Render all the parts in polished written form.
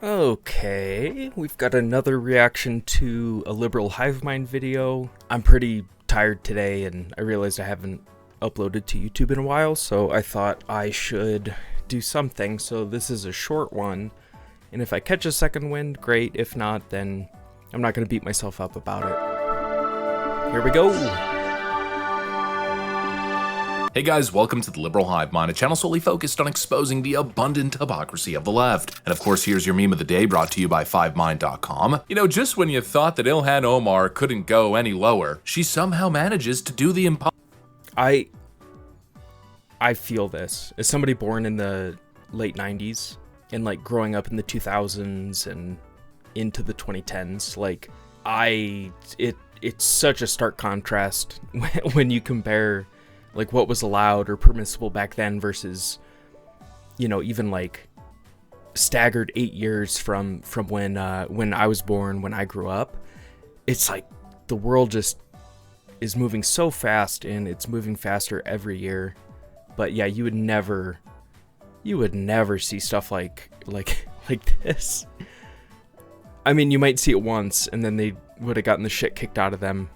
Okay, we've got another reaction to a Liberal Hivemind video. I'm pretty tired today and I realized I haven't uploaded to YouTube in a while, so I thought I should do something. So this is a short one, and if I catch a second wind, great. If not, then I'm not going to beat myself up about it. Here we go. Hey guys, welcome to the Liberal Hivemind, a channel solely focused on exposing the abundant hypocrisy of the left. And of course, here's your meme of the day, brought to you by 5mind.com. You know, just when you thought that Ilhan Omar couldn't go any lower, she somehow manages to do the impossible. I feel this. As somebody born in the late 90s and like growing up in the 2000s and into the 2010s, like it's such a stark contrast when you compare like what was allowed or permissible back then versus, you know, even like staggered 8 years from when I was born, when I grew up. It's like the world just is moving so fast, and it's moving faster every year. But yeah, you would never see stuff like this. I mean, you might see it once and then they would have gotten the shit kicked out of them.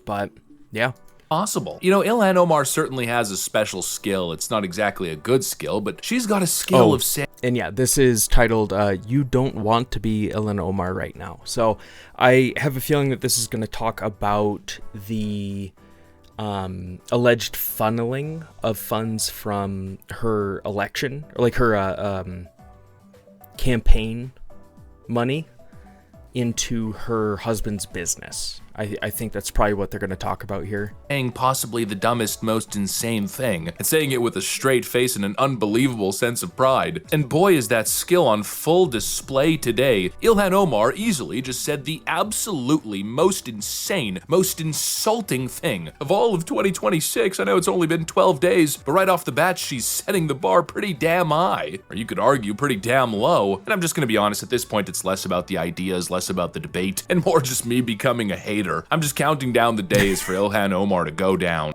But yeah. Possible. You know, Ilhan Omar certainly has a special skill. It's not exactly a good skill, but she's got a skill of saying. And yeah, this is titled, You Don't Want to Be Ilhan Omar Right Now. So I have a feeling that this is going to talk about the alleged funneling of funds from her election, or like her campaign money into her husband's business. I think that's probably what they're going to talk about here. Saying possibly the dumbest, most insane thing, and saying it with a straight face and an unbelievable sense of pride. And boy, is that skill on full display today. Ilhan Omar easily just said the absolutely most insane, most insulting thing of all of 2026. I know it's only been 12 days, but right off the bat, she's setting the bar pretty damn high. Or you could argue pretty damn low. And I'm just going to be honest, at this point, it's less about the ideas, less about the debate, and more just me becoming a hater. I'm just counting down the days for Ilhan Omar to go down.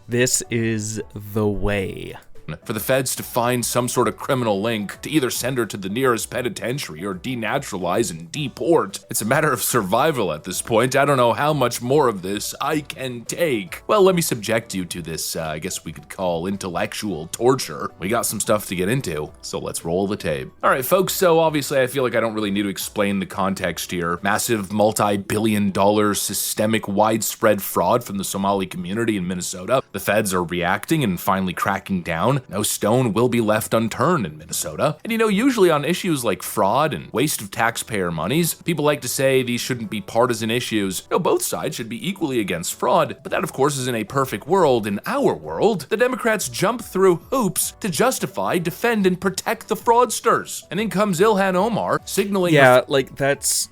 This is the way. For the feds to find some sort of criminal link to either send her to the nearest penitentiary or denaturalize and deport. It's a matter of survival at this point. I don't know how much more of this I can take. Well, let me subject you to this, I guess we could call intellectual torture. We got some stuff to get into, so let's roll the tape. All right, folks, so obviously I feel like I don't really need to explain the context here. Massive multi-billion-dollar systemic widespread fraud from the Somali community in Minnesota. The feds are reacting and finally cracking down. No stone will be left unturned in Minnesota. And you know, usually on issues like fraud and waste of taxpayer monies, people like to say these shouldn't be partisan issues. You know, both sides should be equally against fraud, but that of course is in a perfect world. In our world, the Democrats jump through hoops to justify, defend, and protect the fraudsters. And then comes Ilhan Omar signaling— Yeah, like that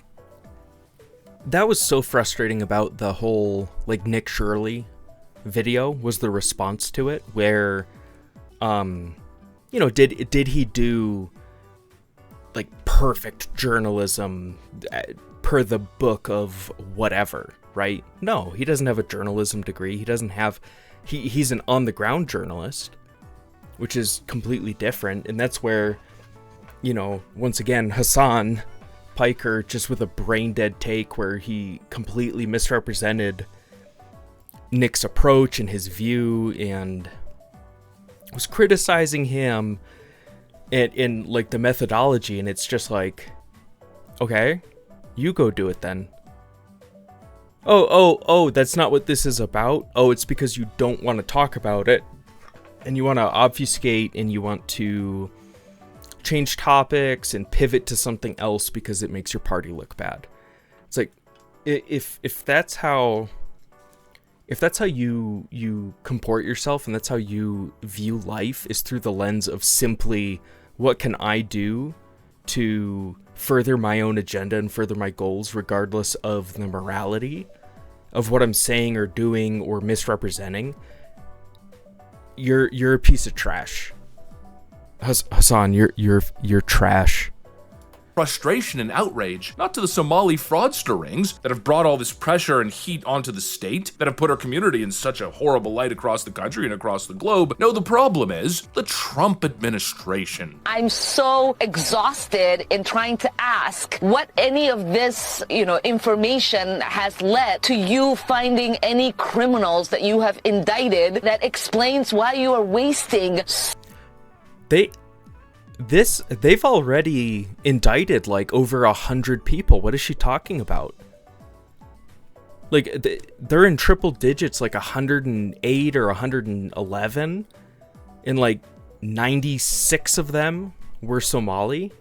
was so frustrating about the whole like Nick Shirley video, was the response to it, where you know, did he do like perfect journalism per the book of whatever, right? No, he doesn't have a journalism degree. He doesn't have, he's an on-the-ground journalist, which is completely different. And that's where, you know, once again, Hassan Piker, just with a brain-dead take where he completely misrepresented Nick's approach and his view, and was criticizing him in like the methodology, and it's just like, okay, you go do it then. Oh, that's not what this is about. Oh, it's because you don't want to talk about it and you want to obfuscate and you want to change topics and pivot to something else because it makes your party look bad. It's like, if that's how you comport yourself and that's how you view life, is through the lens of simply what can I do to further my own agenda and further my goals regardless of the morality of what I'm saying or doing or misrepresenting, you're a piece of trash. Hassan, you're trash. frustration and outrage, not to the Somali fraudster rings that have brought all this pressure and heat onto the state, that have put our community in such a horrible light across the country and across the globe. No, the problem is the Trump administration. I'm so exhausted in trying to ask what any of this, information has led to you finding any criminals that you have indicted that explains why you are wasting. They've already indicted like over 100 people. What is she talking about? Like they're in triple digits, like 108 or 111, and like 96 of them were Somali.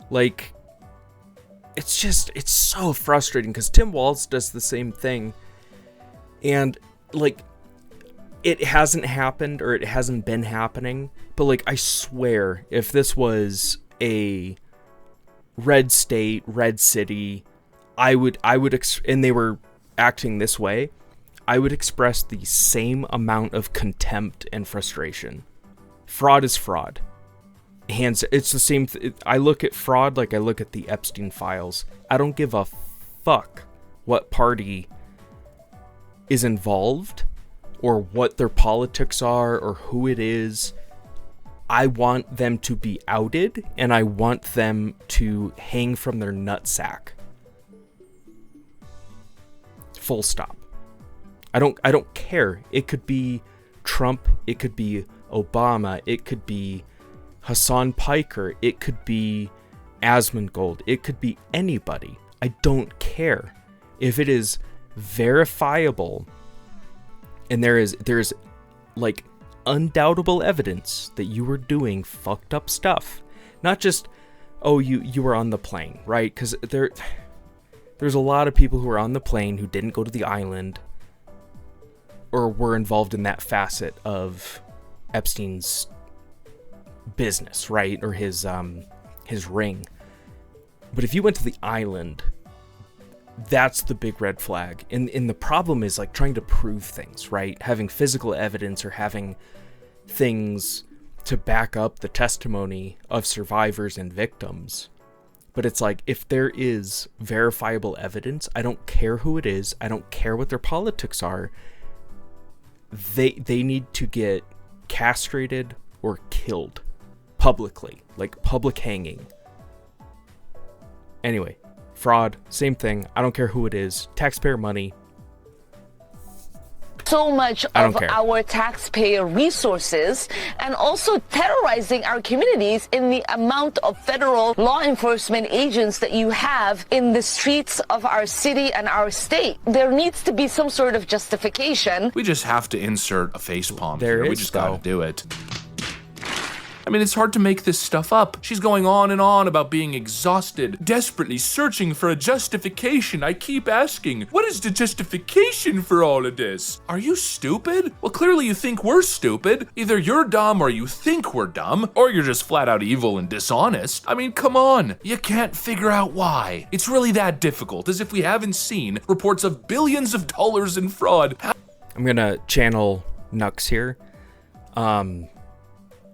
Like it's so frustrating because Tim Walz does the same thing, and like it hasn't happened or it hasn't been happening, but like I swear if this was a red state, red city, I would and they were acting this way, I would express the same amount of contempt and frustration. Fraud is fraud. It's the same. I look at fraud like I look at the Epstein files. I don't give a fuck what party is involved or what their politics are or who it is. I want them to be outed and I want them to hang from their nutsack. Full stop. I don't care. It could be Trump, it could be Obama, it could be Hassan Piker, it could be Asmongold, it could be anybody. I don't care. If it is verifiable and there is like undoubtable evidence that you were doing fucked up stuff, not just you were on the plane, right? Because there's a lot of people who were on the plane who didn't go to the island or were involved in that facet of Epstein's business, right? Or his ring. But if you went to the island, that's the big red flag. And the problem is like trying to prove things, right? Having physical evidence or having things to back up the testimony of survivors and victims. But it's like, if there is verifiable evidence, I don't care who it is, I don't care what their politics are, they need to get castrated or killed publicly, like public hanging. Anyway, fraud, same thing. I don't care who it is. Taxpayer money. So much of our taxpayer resources and also terrorizing our communities in the amount of federal law enforcement agents that you have in the streets of our city and our state. There needs to be some sort of justification. We just have to insert a facepalm here. We just gotta do it. I mean, it's hard to make this stuff up. She's going on and on about being exhausted, desperately searching for a justification. I keep asking, what is the justification for all of this? Are you stupid? Well, clearly you think we're stupid. Either you're dumb or you think we're dumb, or you're just flat out evil and dishonest. I mean, come on. You can't figure out why. It's really that difficult, as if we haven't seen reports of billions of dollars in fraud. I'm gonna channel Nux here.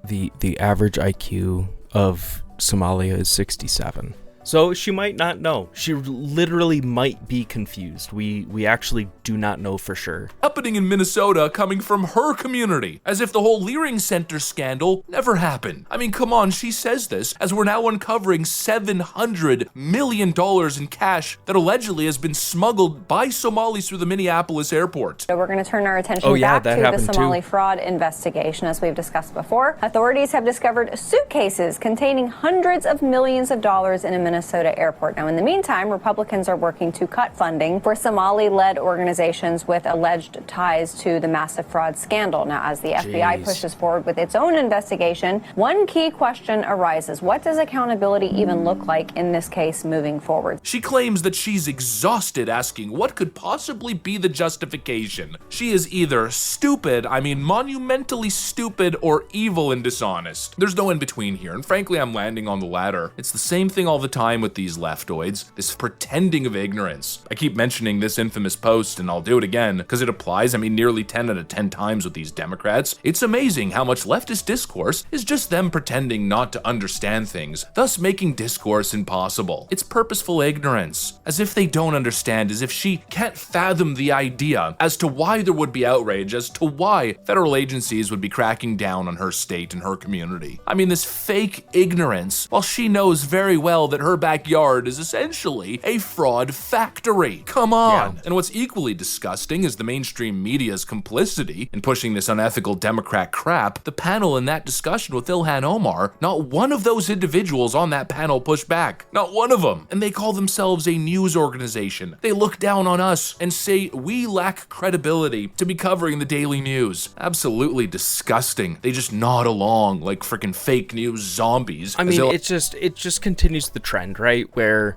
The average IQ of Somalia is 67. So she might not know. She literally might be confused. We actually do not know for sure. Happening in Minnesota coming from her community, as if the whole Leering Center scandal never happened. I mean, come on, she says this as we're now uncovering $700 million in cash that allegedly has been smuggled by Somalis through the Minneapolis airport. So we're going to turn our attention back to the Somali fraud investigation. As we've discussed before, authorities have discovered suitcases containing hundreds of millions of dollars in a Minnesota airport. Now, in the meantime, Republicans are working to cut funding for Somali-led organizations with alleged ties to the massive fraud scandal. Now, as the FBI pushes forward with its own investigation, one key question arises. What does accountability even look like in this case moving forward? She claims that she's exhausted asking what could possibly be the justification. She is either stupid, I mean monumentally stupid, or evil and dishonest. There's no in between here, and frankly, I'm landing on the latter. It's the same thing all the time. time with these leftoids, this pretending of ignorance. I keep mentioning this infamous post, and I'll do it again, because it applies, nearly 10 out of 10 times with these Democrats. It's amazing how much leftist discourse is just them pretending not to understand things, thus making discourse impossible. It's purposeful ignorance, as if they don't understand, as if she can't fathom the idea as to why there would be outrage, as to why federal agencies would be cracking down on her state and her community. This fake ignorance, while she knows very well that her backyard is essentially a fraud factory. Come on. Yeah. And what's equally disgusting is the mainstream media's complicity in pushing this unethical Democrat crap. The panel in that discussion with Ilhan Omar, not one of those individuals on that panel pushed back. Not one of them. And they call themselves a news organization. They look down on us and say we lack credibility to be covering the daily news. Absolutely disgusting. They just nod along like freaking fake news zombies. It just continues the trend, right? Where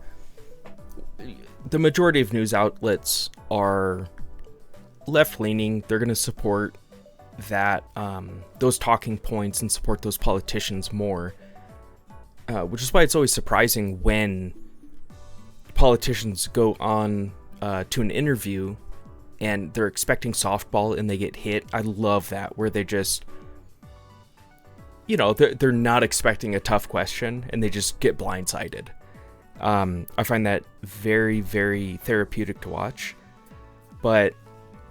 the majority of news outlets are left-leaning. They're going to support that those talking points and support those politicians more, which is why it's always surprising when politicians go on to an interview and they're expecting softball and they get hit. I love that, where they just, they're not expecting a tough question and they just get blindsided. I find that very, very therapeutic to watch. But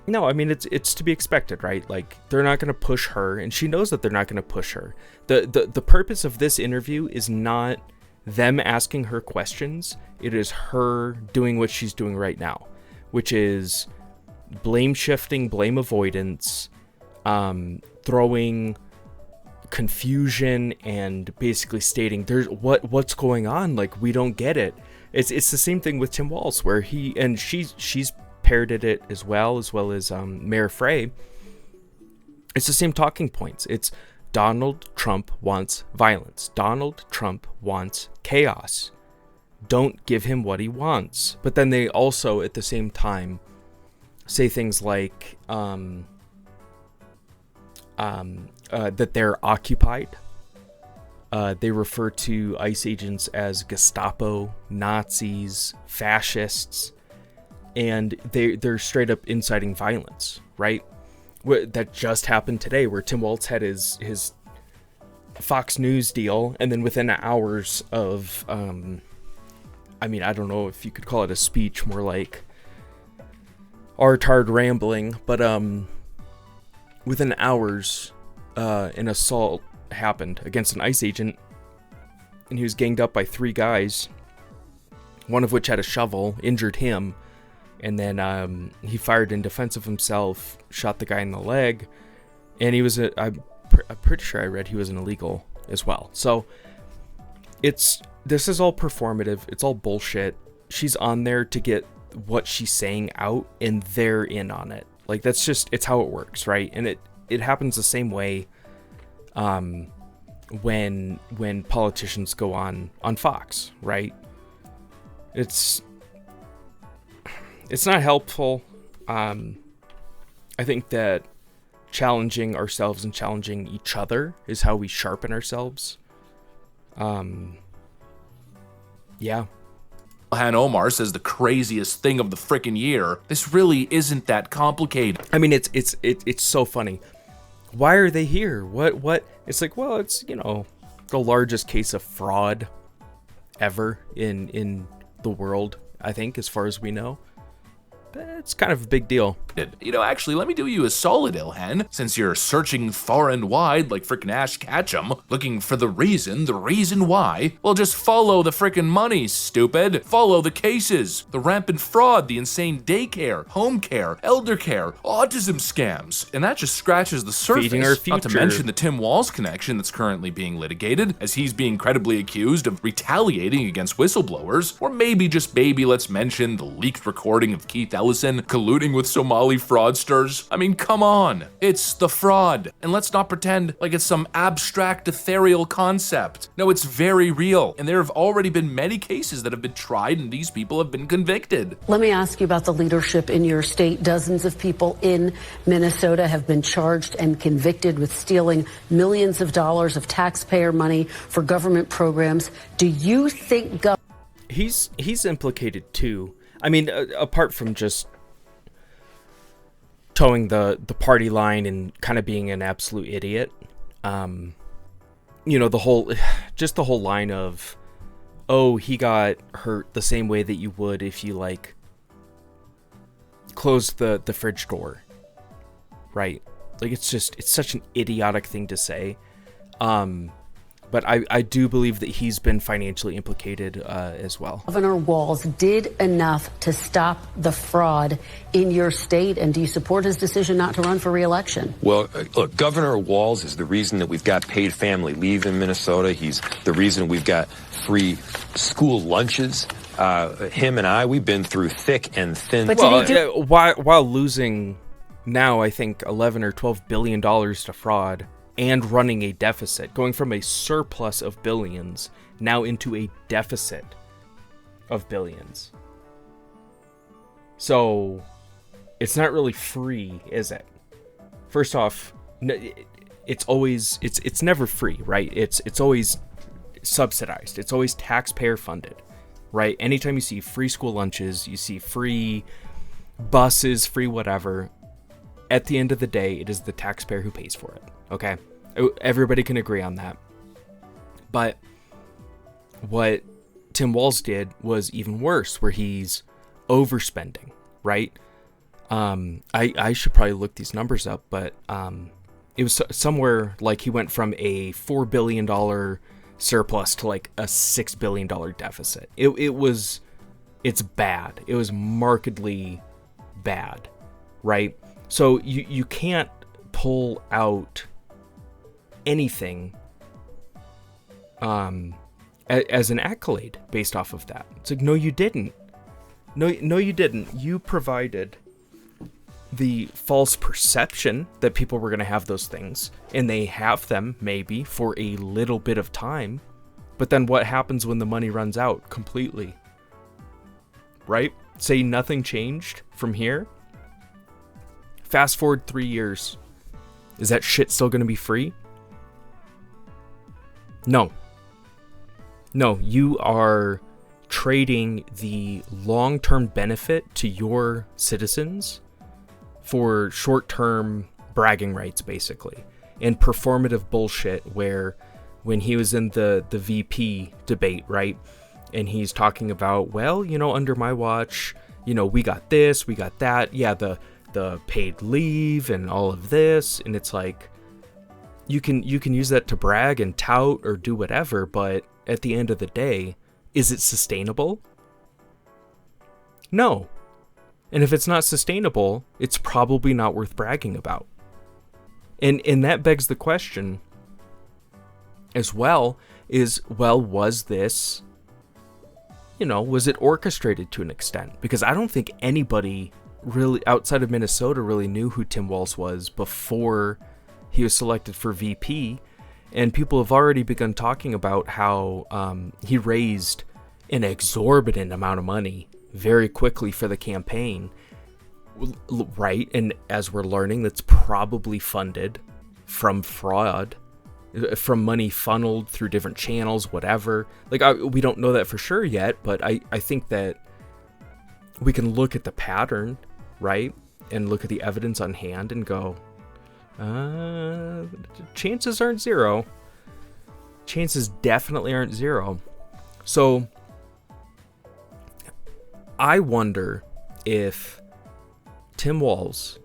no, it's to be expected, right? Like, they're not going to push her, and she knows that they're not going to push her. The purpose of this interview is not them asking her questions. It is her doing what she's doing right now, which is blame shifting, blame avoidance, throwing confusion, and basically stating there's what's going on, like, we don't get it. It's the same thing with Tim Walz, where she's parroted it as well as Mayor Frey. It's the same talking points. It's Donald Trump wants violence. Donald Trump wants chaos. Don't give him what he wants. But then they also, at the same time, say things like that they're occupied. They refer to ICE agents as Gestapo, Nazis, fascists, and they're straight up inciting violence, right? That just happened today, where Tim Walz had his Fox News deal, and then within hours of, I don't know if you could call it a speech, more like artard rambling, but within hours, an assault happened against an ICE agent, and he was ganged up by 3 guys, one of which had a shovel, injured him, and then he fired in defense of himself, shot the guy in the leg, and he was I'm pretty sure I read he was an illegal as well. So this is all performative. It's all bullshit. She's on there to get what she's saying out, and they're in on it. Like, it's how it works, right? And it happens the same way when politicians go on Fox, right? It's not helpful. I think that challenging ourselves and challenging each other is how we sharpen ourselves. Yeah. Ilhan Omar says the craziest thing of the frickin' year. This really isn't that complicated. It's so funny. Why are they here? What? It's like, well, it's, the largest case of fraud ever in the world, I think, as far as we know. It's kind of a big deal. Actually, let me do you a solid, Ilhan. Since you're searching far and wide like frickin' Ash Ketchum, looking for the reason why, well, just follow the frickin' money, stupid. Follow the cases, the rampant fraud, the insane daycare, home care, elder care, autism scams. And that just scratches the surface. Feeding our future. Not to mention the Tim Walz connection that's currently being litigated, as he's being credibly accused of retaliating against whistleblowers. Or maybe, just maybe, let's mention the leaked recording of Keith Ellison colluding with Somali fraudsters. Come on. It's the fraud. And let's not pretend like it's some abstract, ethereal concept. No, it's very real. And there have already been many cases that have been tried, and these people have been convicted. Let me ask you about the leadership in your state. Dozens of people in Minnesota have been charged and convicted with stealing millions of dollars of taxpayer money for government programs. Do you think He's implicated too. I mean, apart from just towing the party line and kind of being an absolute idiot, you know, the whole line of, oh, he got hurt the same way that you would if you like closed the fridge door, right? Like, it's such an idiotic thing to say. But I do believe that he's been financially implicated as well. Governor Walz did enough to stop the fraud in your state, and do you support his decision not to run for re-election? Well, look, Governor Walz is the reason that we've got paid family leave in Minnesota. He's the reason we've got free school lunches. Him and I, we've been through thick and thin. But while losing now, I think, 11 or 12 billion dollars to fraud, and running a deficit, going from a surplus of billions now into a deficit of billions. So it's not really free, is it? First off, it's never free, right? It's always subsidized. It's always taxpayer funded, right? Anytime you see free school lunches, you see free buses, free whatever, at the end of the day, it is the taxpayer who pays for it. Okay, everybody can agree on that. But what Tim Walz did was even worse, where he's overspending, right? I should probably look these numbers up, but it was somewhere like he went from a $4 billion surplus to like a $6 billion deficit. It's bad. It was markedly bad, right? So you can't pull out anything as an accolade based off of that. It's like, no, you didn't. No, you didn't. You provided the false perception that people were going to have those things, and they have them maybe for a little bit of time, but then what happens when the money runs out completely? Right? Say nothing changed from here. Fast forward 3 years. Is that shit still going to be free? No, you are trading the long-term benefit to your citizens for short-term bragging rights, basically, and performative bullshit, where when he was in the VP debate, right, and he's talking about, well, you know, under my watch, you know, we got this, we got that, yeah, the paid leave and all of this, and it's like, you can use that to brag and tout or do whatever, but at the end of the day, is it sustainable? No. And if it's not sustainable, it's probably not worth bragging about. And that begs the question as well, was this, you know, was it orchestrated to an extent? Because I don't think anybody really outside of Minnesota really knew who Tim Walz was before he was selected for VP, and people have already begun talking about how he raised an exorbitant amount of money very quickly for the campaign, right? And as we're learning, that's probably funded from fraud, from money funneled through different channels, whatever. Like, we don't know that for sure yet, but I think that we can look at the pattern, right? And look at the evidence on hand and go, chances aren't zero. Chances definitely aren't zero. So I wonder if Tim Walz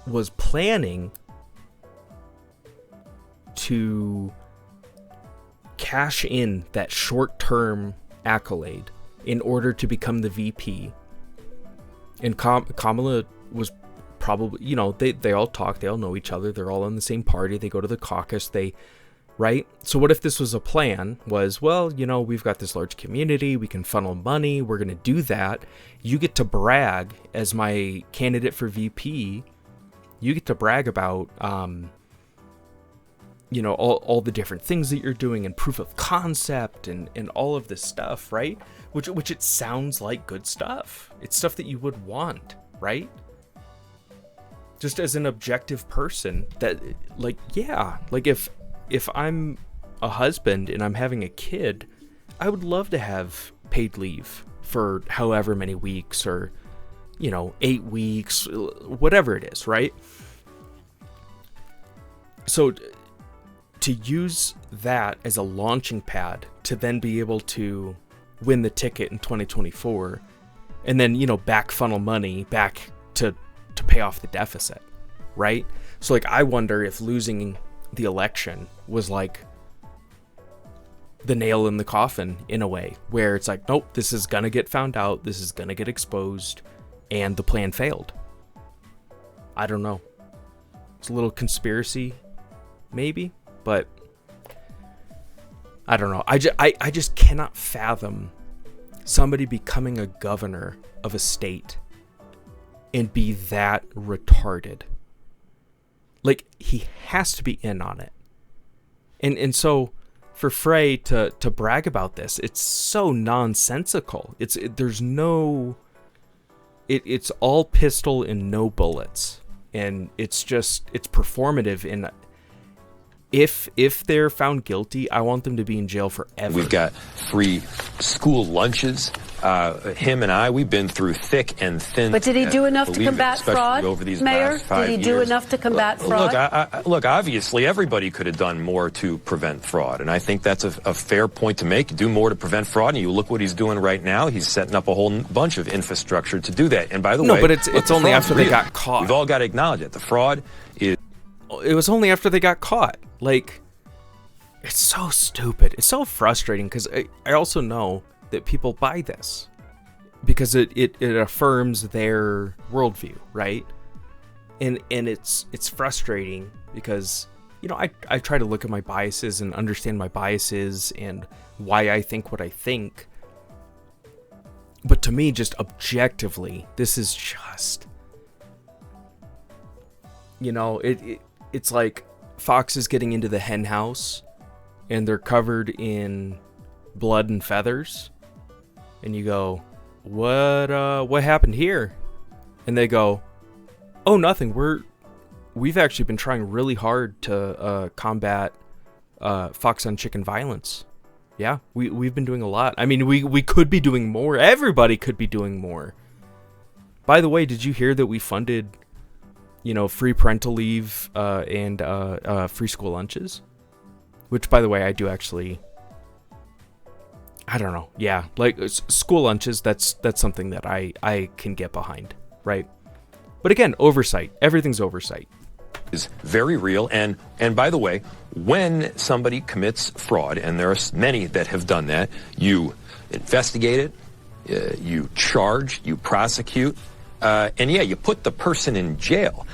was planning to cash in that short-term accolade in order to become the VP. And Kamala was probably, you know, they all talk, they all know each other, they're all in the same party, they go to the caucus, right? So what if this was a plan, was, well, you know, we've got this large community, we can funnel money, we're going to do that. You get to brag as my candidate for VP. You get to brag about, you know, all the different things that you're doing and proof of concept and all of this stuff, right? Which it sounds like good stuff. It's stuff that you would want, right? Just as an objective person, that, like, yeah, like if I'm a husband and I'm having a kid, I would love to have paid leave for however many weeks, or 8 weeks, whatever it is, right? So to use that as a launching pad to then be able to win the ticket in 2024, and then back funnel money back to pay off the deficit, right? So like, I wonder if losing the election was like the nail in the coffin, in a way, where it's like, nope, this is gonna get found out, this is gonna get exposed, and the plan failed. I don't know. It's a little conspiracy, maybe, but I don't know. I just cannot fathom somebody becoming a governor of a state and be that retarded. Like, he has to be in on it. And so for Frey to brag about this, it's so nonsensical. It's all pistol and no bullets. And it's performative. And if they're found guilty, I want them to be in jail forever. We've got free school lunches. Him and I, we've been through thick and thin. But did he do enough to combat fraud, over these Mayor? last 5 Did he years? do enough to combat fraud? Look, obviously, everybody could have done more to prevent fraud, and I think that's a fair point to make. Do more to prevent fraud, and you look what he's doing right now. He's setting up a whole bunch of infrastructure to do that. And by the way, no, but it's only after they got caught. We've all got to acknowledge it. The fraud is. It was only after they got caught. Like, it's so stupid. It's so frustrating, because I also know that people buy this because it affirms their worldview, right? And it's frustrating because, I try to look at my biases and understand my biases and why I think what I think. But to me, just objectively, this is just, it's like foxes getting into the hen house and they're covered in blood and feathers, and you go, what happened here? And they go, oh, nothing. We've actually been trying really hard to combat fox on chicken violence. Yeah, we've been doing a lot. I mean, we could be doing more. Everybody could be doing more. By the way, did you hear that we funded free parental leave and free school lunches? Which, by the way, I do actually, I don't know. Yeah, like school lunches, that's something that I can get behind, right? But again, oversight. Everything's oversight. Is very real. And by the way, when somebody commits fraud, and there are many that have done that, you investigate it, you charge, you prosecute, and you put the person in jail.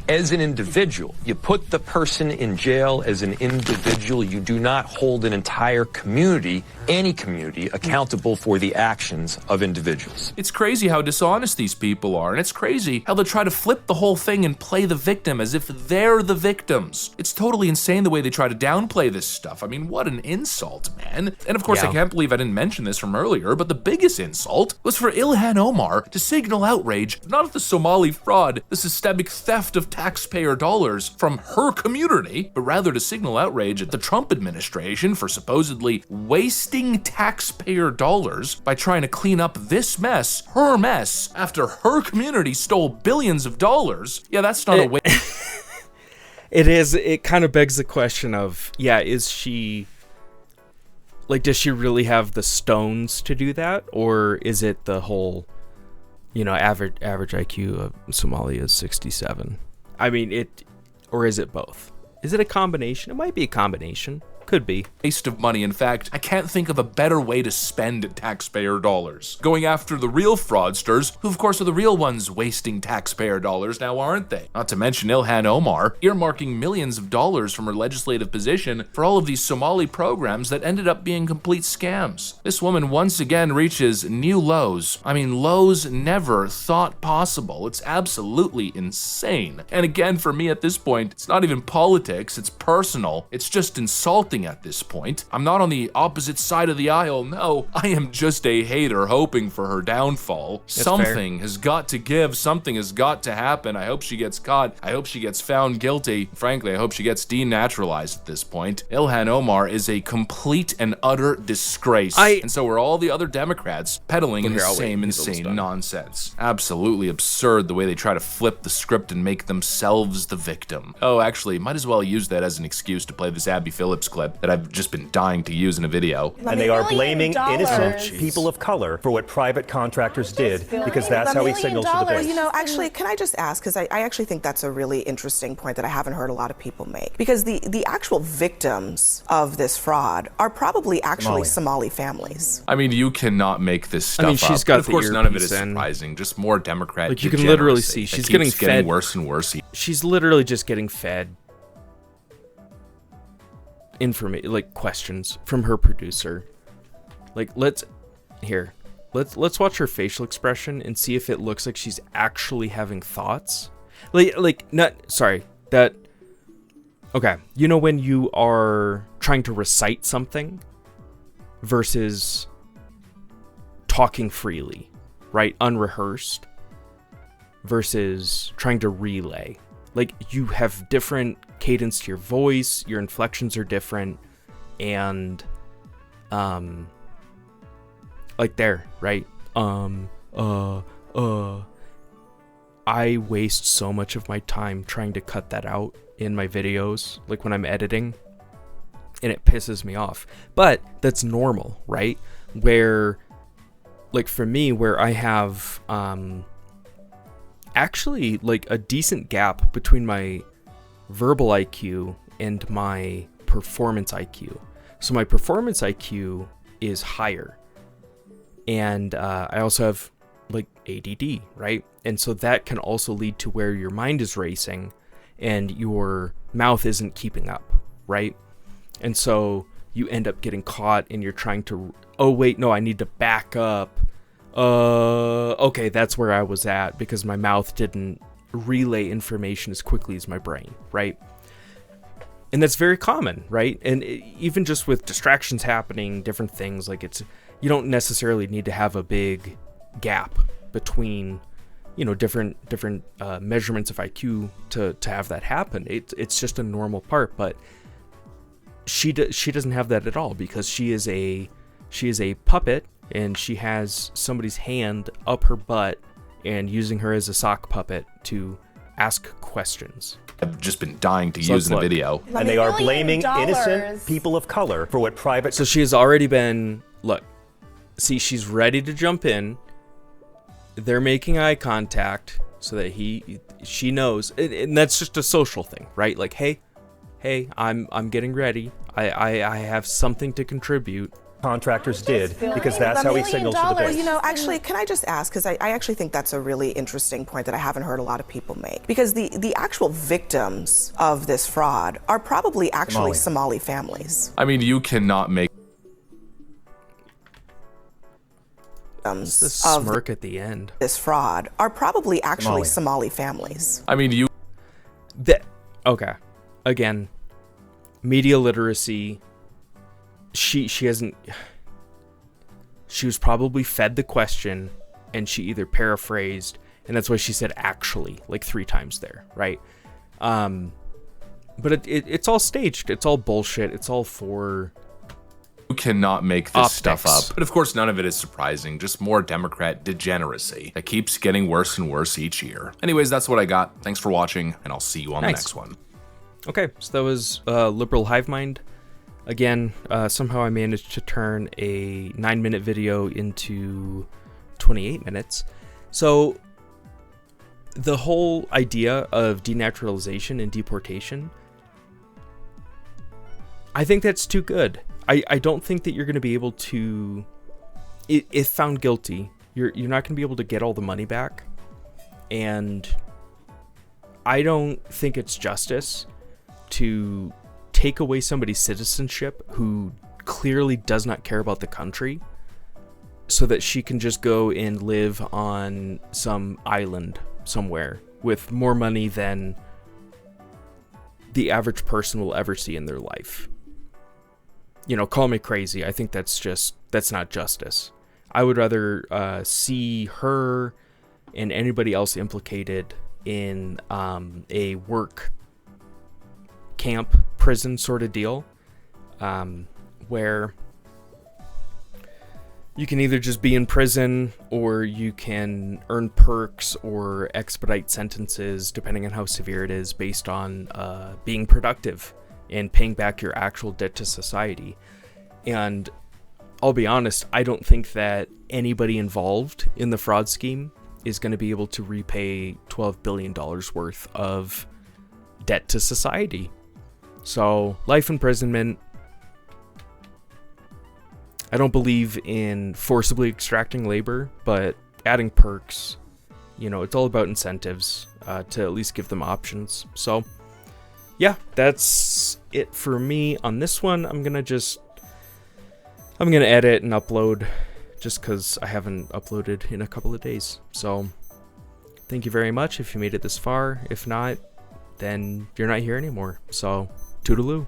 As an individual, you put the person in jail as an individual. You do not hold an entire community, any community, accountable for the actions of individuals. It's crazy how dishonest these people are, and it's crazy how they try to flip the whole thing and play the victim as if they're the victims. It's totally insane the way they try to downplay this stuff. I mean, what an insult, man. And of course, I can't believe I didn't mention this from earlier, but the biggest insult was for Ilhan Omar to signal outrage, not at the Somali fraud, the systemic theft of taxpayer dollars from her community, but rather to signal outrage at the Trump administration for supposedly wasting taxpayer dollars by trying to clean up this mess, her mess, after her community stole billions of dollars. Yeah, that's not a way. It kind of begs the question of, is she, like, does she really have the stones to do that? Or is it the whole, average IQ of Somalia is 67? I mean, or is it both? Is it a combination? It might be a combination. Could be. Waste of money. In fact, I can't think of a better way to spend taxpayer dollars. Going after the real fraudsters, who of course are the real ones wasting taxpayer dollars now, aren't they? Not to mention Ilhan Omar, earmarking millions of dollars from her legislative position for all of these Somali programs that ended up being complete scams. This woman once again reaches new lows. I mean, lows never thought possible. It's absolutely insane. And again, for me at this point, it's not even politics, it's personal. It's just insulting something at this point. I'm not on the opposite side of the aisle, no. I am just a hater hoping for her downfall. Something has got to give, something has got to happen. I hope she gets caught. I hope she gets found guilty. Frankly, I hope she gets denaturalized at this point. Ilhan Omar is a complete and utter disgrace. And so are all the other Democrats peddling in the same insane nonsense. Absolutely absurd the way they try to flip the script and make themselves the victim. Oh, actually, might as well use that as an excuse to play this Abby Phillips clip that I've just been dying to use in a video. And they are blaming innocent people of color for what private contractors did, because that's how he signals to the base. You know, actually, can I just ask, because I actually think that's a really interesting point that I haven't heard a lot of people make, because the actual victims of this fraud are probably actually Somali families. I mean, you cannot make this stuff up. She's got of course, none of it is surprising. Just more Democrat Like, you can literally see she's getting fed worse and worse. She's literally just getting fed information, like questions from her producer. Like, let's watch her facial expression and see if it looks like she's actually having thoughts. Okay, you know when you are trying to recite something versus talking freely, right? Unrehearsed versus trying to relay. Like, you have different cadence to your voice, your inflections are different, and like there, right? I waste so much of my time trying to cut that out in my videos, like when I'm editing, and it pisses me off. But that's normal, right? Where, like for me, where I have actually like a decent gap between my verbal IQ and my performance IQ. So my performance IQ is higher, and I also have like ADD, right? And so that can also lead to where your mind is racing and your mouth isn't keeping up, right? And so you end up getting caught and you're trying to, oh wait, no, I need to back up. Okay, that's where I was at because my mouth didn't relay information as quickly as my brain, right? And that's very common, right? And even just with distractions happening, different things, like you don't necessarily need to have a big gap between, different measurements of IQ to have that happen. It's just a normal part, but she doesn't have that at all because she is a puppet, and she has somebody's hand up her butt and using her as a sock puppet to ask questions. I've just been dying to use in a video. And they are blaming innocent people of color for what private... So she has already been... Look, see, she's ready to jump in. They're making eye contact so that she knows. And that's just a social thing, right? Like, hey, I'm getting ready. I have something to contribute. Contractors did, because that's how he signals to the base. Actually, can I just ask, because I actually think that's a really interesting point that I haven't heard a lot of people make, because the actual victims of this fraud are probably actually Somali families. I mean, you cannot make the smirk at the end. This fraud are probably actually Somali families. I mean, okay, again, media literacy. She was probably fed the question and she either paraphrased, and that's why she said actually like 3 times there, right? But it's all staged. It's all bullshit. It's all for... You cannot make this stuff up. But of course, none of it is surprising. Just more Democrat degeneracy that keeps getting worse and worse each year. Anyways, that's what I got. Thanks for watching, and I'll see you on the next one. Okay, so that was Liberal Hivemind. Again, somehow I managed to turn a 9-minute video into 28 minutes. So the whole idea of denaturalization and deportation, I think that's too good. I don't think that you're going to be able to, if found guilty, you're not going to be able to get all the money back. And I don't think it's justice to take away somebody's citizenship who clearly does not care about the country so that she can just go and live on some island somewhere with more money than the average person will ever see in their life. call me crazy. I think that's not justice. I would rather see her and anybody else implicated in a work camp prison sort of deal, where you can either just be in prison or you can earn perks or expedite sentences depending on how severe it is based on being productive and paying back your actual debt to society. And I'll be honest, I don't think that anybody involved in the fraud scheme is going to be able to repay $12 billion worth of debt to society. So, life imprisonment. I don't believe in forcibly extracting labor, but adding perks, it's all about incentives to at least give them options. So, yeah, that's it for me on this one. I'm going to edit and upload just because I haven't uploaded in a couple of days. So, thank you very much if you made it this far. If not, then you're not here anymore. So, toodaloo.